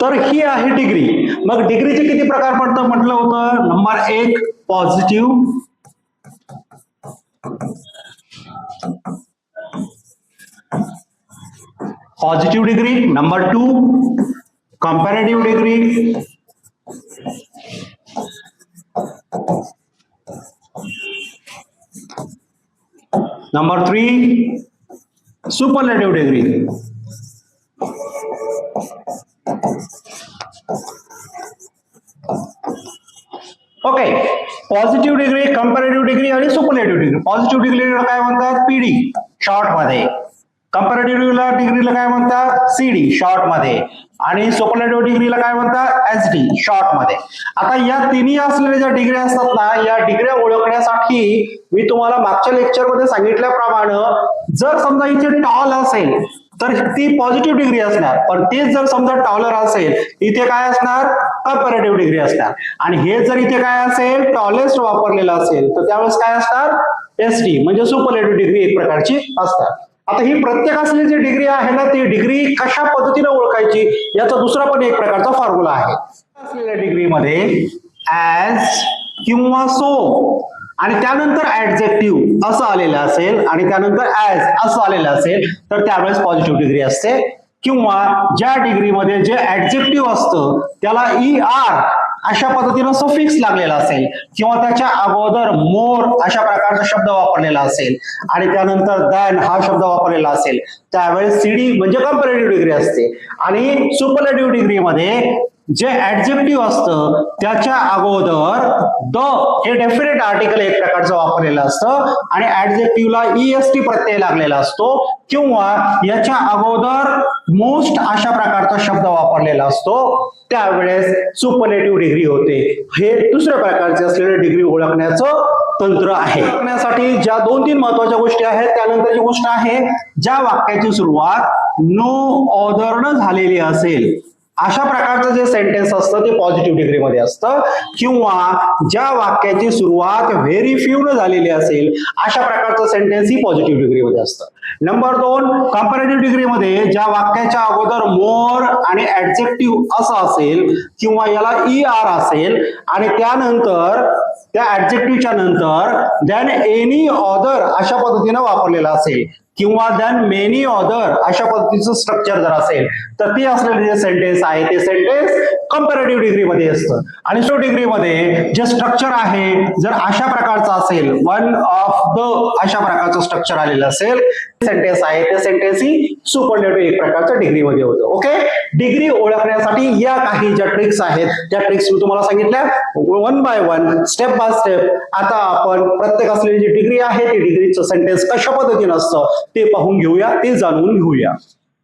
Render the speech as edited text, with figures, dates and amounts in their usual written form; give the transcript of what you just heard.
तर ही आहे डिग्री. मग डिग्रीचे किती प्रकार पडतं म्हटलं होतं. Number 1 positive, positive degree. Number 2 comparative degree. Number 3 superlative degree. Okay, positive degree, comparative degree आणि सुपरलेटिव्ह डिग्री. पॉझिटिव्ह डिग्रीला काय म्हणतात, पीडी शॉर्ट मध्ये. कंपॅरेटिव्ह डिग्रीला काय म्हणतात, सीडी शॉर्ट मध्ये. आणि सुपरलेटिव्ह डिग्रीला काय म्हणतात, एसडी शॉर्ट मध्ये. आता या तिन्ही असलेल्या ज्या डिग्री असतात ना, या डिग्र्या ओळखण्यासाठी मी तुम्हाला मागच्या लेक्चर मध्ये सांगितल्याप्रमाणे जर समजा इथे टॉल असेल तर ती पॉझिटिव्ह डिग्री असणार, पण तेच जर समजा टॉलर असेल इथे काय असणार, कंपॅरेटिव्ह डिग्री असणार. आणि हे जर इथे काय असेल, टॉलेस्ट वापरलेलं असेल तर त्यावेळेस काय असणार, एसडी म्हणजे सुपरलेटिव्ह डिग्री एक प्रकारची असतात. आता ही प्रत्येक असलेली जी डिग्री आहे ना, ती डिग्री कशा पद्धतीने ओळखायची याचा दुसरा पण एक प्रकारचा फॉर्म्युला आहे. असलेल्या डिग्रीमध्ये ऍज किंवा सो आणि त्यानंतर ऍडजेक्टिव्ह असं आलेलं असेल आणि त्यानंतर ऍज असं आलेलं असेल तर त्यावेळेस पॉझिटिव्ह डिग्री असते. किंवा ज्या डिग्रीमध्ये जे ऍडजेक्टिव्ह असतं त्याला ER अशा पद्धतीनं सफिक्स लागलेला असेल किंवा त्याच्या अगोदर मोर अशा प्रकारचा शब्द वापरलेला असेल आणि त्यानंतर दॅन हा शब्द वापरलेला असेल त्यावेळेस सीडी म्हणजे कंपॅरेटिव्ह डिग्री असते. आणि सुपरलेटिव्ह डिग्रीमध्ये जे ऍडजेक्टिव्ह असतं त्याच्या अगोदर द हे डेफिनेट आर्टिकल एक प्रकारचं वापरलेलं असतं आणि ऍडजेक्टिव्हला EST प्रत्यय लागलेला असतो किंवा याच्या अगोदर मोस्ट अशा प्रकारचा शब्द वापरलेला असतो त्यावेळेस सुपरलेटिव्ह डिग्री होते. हे दुसऱ्या प्रकारचे असलेले डिग्री ओळखण्याचं तंत्र आहे. ओळखण्यासाठी ज्या 2-3 महत्वाच्या गोष्टी आहेत त्यानंतरची गोष्ट आहे ज्या वाक्याची सुरुवात नो ऑदरनं झालेली असेल अशा प्रकारचं जे सेंटेन्स असतं ते पॉझिटिव्ह डिग्रीमध्ये असतं किंवा ज्या वाक्याची सुरुवात व्हेरी फ्यू न झालेली असेल अशा प्रकारचं सेंटेन्स ही पॉझिटिव्ह डिग्रीमध्ये असतं. नंबर 2 कंपॅरेटिव्ह डिग्रीमध्ये ज्या वाक्याच्या अगोदर मोर आणि ऍडजेक्टिव्ह असं असेल किंवा याला ER असेल आणि त्यानंतर त्या ऍडजेक्टिव्हच्या नंतर देन एनी अदर अशा पद्धतीनं वापरलेला असेल किंवा देन मेनी अदर अशा पद्धतीचं स्ट्रक्चर जर असेल तर ते असलेले जे सेंटेन्स आहे ते सेंटेन्स कंपॅरेटिव्ह डिग्रीमध्ये असतं. आणि सो डिग्रीमध्ये जे स्ट्रक्चर आहे जर अशा प्रकारचं असेल वन ऑफ द अशा प्रकारचं स्ट्रक्चर आलेलं असेल सेंटेन्स आहे ते सेंटेन्स ही सुपरलेटिव्ह एक प्रकारच्या डिग्रीमध्ये होतं. ओके, डिग्री ओळखण्यासाठी या काही ज्या ट्रिक्स आहेत त्या ट्रिक्स मी तुम्हाला सांगितल्या one by one step by step. आता आपण प्रत्येक असलेली जी डिग्री आहे ती डिग्रीचं सेंटेन्स कशा पद्धतीनं असतं ते पाहून घेऊया, ते जाणून घेऊया.